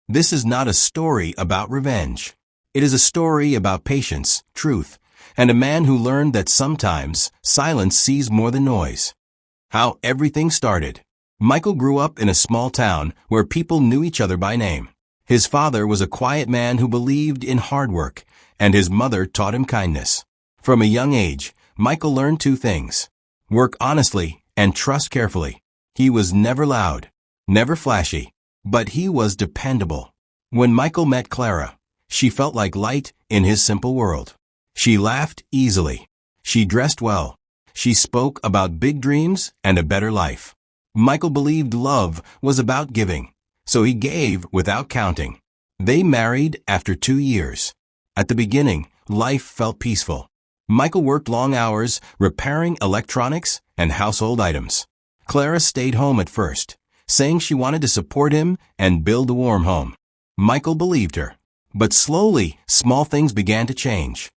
This is not a story about revenge. It is a story about patience, truth, and a man who learned that sometimes silence sees more than noise. How everything started. Michael grew up in a small town where people knew each other by name. His father was a quiet man who believed in hard work, and his mother taught him kindness. From a young age, Michael learned two things: work honestly and trust carefully. He was never loud, never flashy, but he was dependable. When Michael met Clara, she felt like light in his simple world. She laughed easily. She dressed well. She spoke about big dreams and a better life. Michael believed love was about giving, so he gave without counting. They married after 2 years. At the beginning, life felt peaceful. Michael worked long hours repairing electronics and household items. Clara stayed home at first, saying she wanted to support him and build a warm home. Michael believed her. But slowly, small things began to change.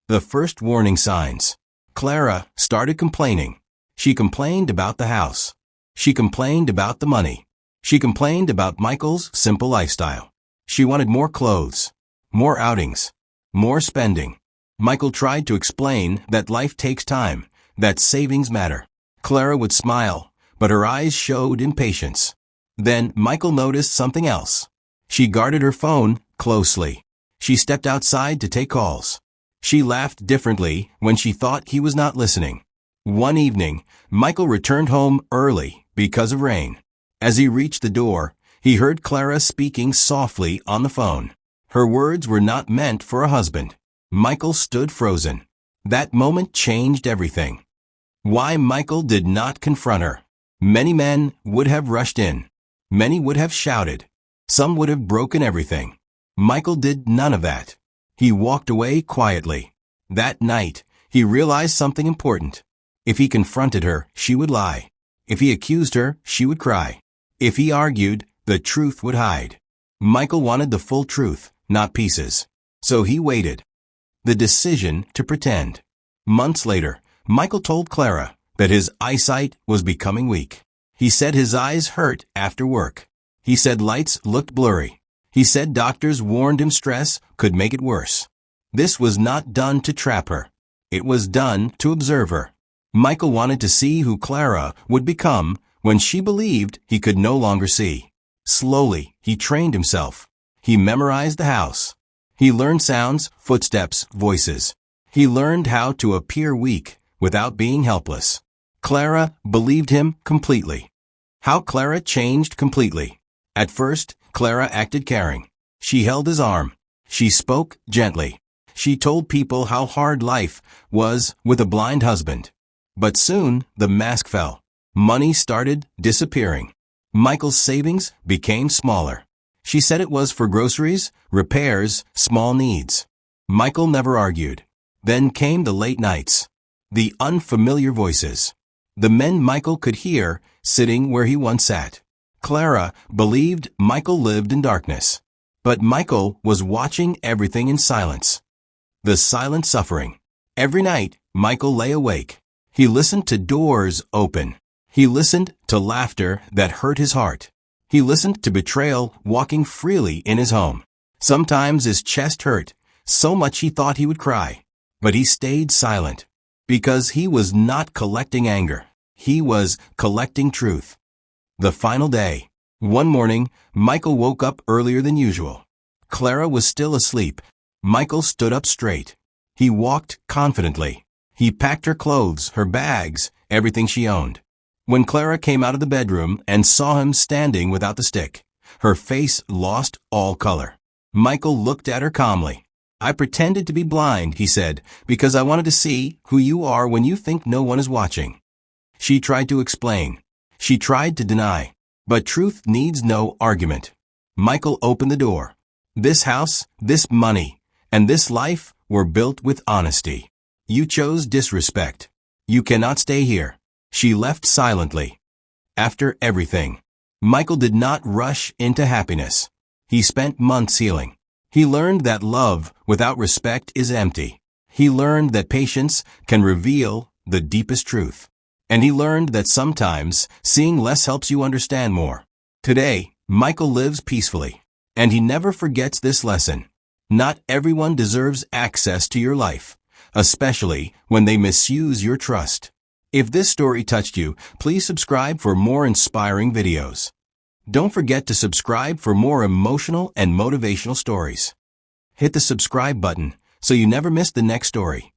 The first warning signs. Clara started complaining. She complained about the house. She complained about the money. She complained about Michael's simple lifestyle. She wanted more clothes, more outings, more spending. Michael tried to explain that life takes time, that savings matter. Clara would smile, but her eyes showed impatience. Then Michael noticed something else. She guarded her phone closely. She stepped outside to take calls. She laughed differently when she thought he was not listening. One evening, Michael returned home early because of rain. As he reached the door, he heard Clara speaking softly on the phone. Her words were not meant for a husband. Michael stood frozen. That moment changed everything. Why Michael did not confront her. Many men would have rushed in. Many would have shouted. Some would have broken everything. Michael did none of that. He walked away quietly. That night, he realized something important. If he confronted her, she would lie. If he accused her, she would cry. If he argued, the truth would hide. Michael wanted the full truth, not pieces. So he waited. The decision to pretend. Months later, Michael told Clara that his eyesight was becoming weak. He said his eyes hurt after work. He said lights looked blurry. He said doctors warned him stress could make it worse. This was not done to trap her. It was done to observe her. Michael wanted to see who Clara would become when she believed he could no longer see. Slowly, he trained himself. He memorized the house. He learned sounds, footsteps, voices. He learned how to appear weak without being helpless. Clara believed him completely. How Clara changed completely. At first, Clara acted caring. She held his arm. She spoke gently. She told people how hard life was with a blind husband. But soon, the mask fell. Money started disappearing. Michael's savings became smaller. She said it was for groceries, repairs, small needs. Michael never argued. Then came the late nights. The unfamiliar voices. The men Michael could hear sitting where he once sat. Clara believed Michael lived in darkness. But Michael was watching everything in silence. The silent suffering. Every night, Michael lay awake. He listened to doors open. He listened to laughter that hurt his heart. He listened to betrayal walking freely in his home. Sometimes his chest hurt, so much he thought he would cry. But he stayed silent. Because he was not collecting anger. He was collecting truth. The final day. One morning, Michael woke up earlier than usual. Clara was still asleep. Michael stood up straight. He walked confidently. He packed her clothes, her bags, everything she owned. When Clara came out of the bedroom and saw him standing without the stick, her face lost all color. Michael looked at her calmly. "I pretended to be blind," he said, "because I wanted to see who you are when you think no one is watching." She tried to explain. She tried to deny. But truth needs no argument. Michael opened the door. This house, this money, and this life were built with honesty. You chose disrespect. You cannot stay here. She left silently. After everything, Michael did not rush into happiness. He spent months healing. He learned that love without respect is empty. He learned that patience can reveal the deepest truth. And he learned that sometimes seeing less helps you understand more. Today, Michael lives peacefully. And he never forgets this lesson. Not everyone deserves access to your life, especially when they misuse your trust. If this story touched you, please subscribe for more inspiring videos. Don't forget to subscribe for more emotional and motivational stories. Hit the subscribe button so you never miss the next story.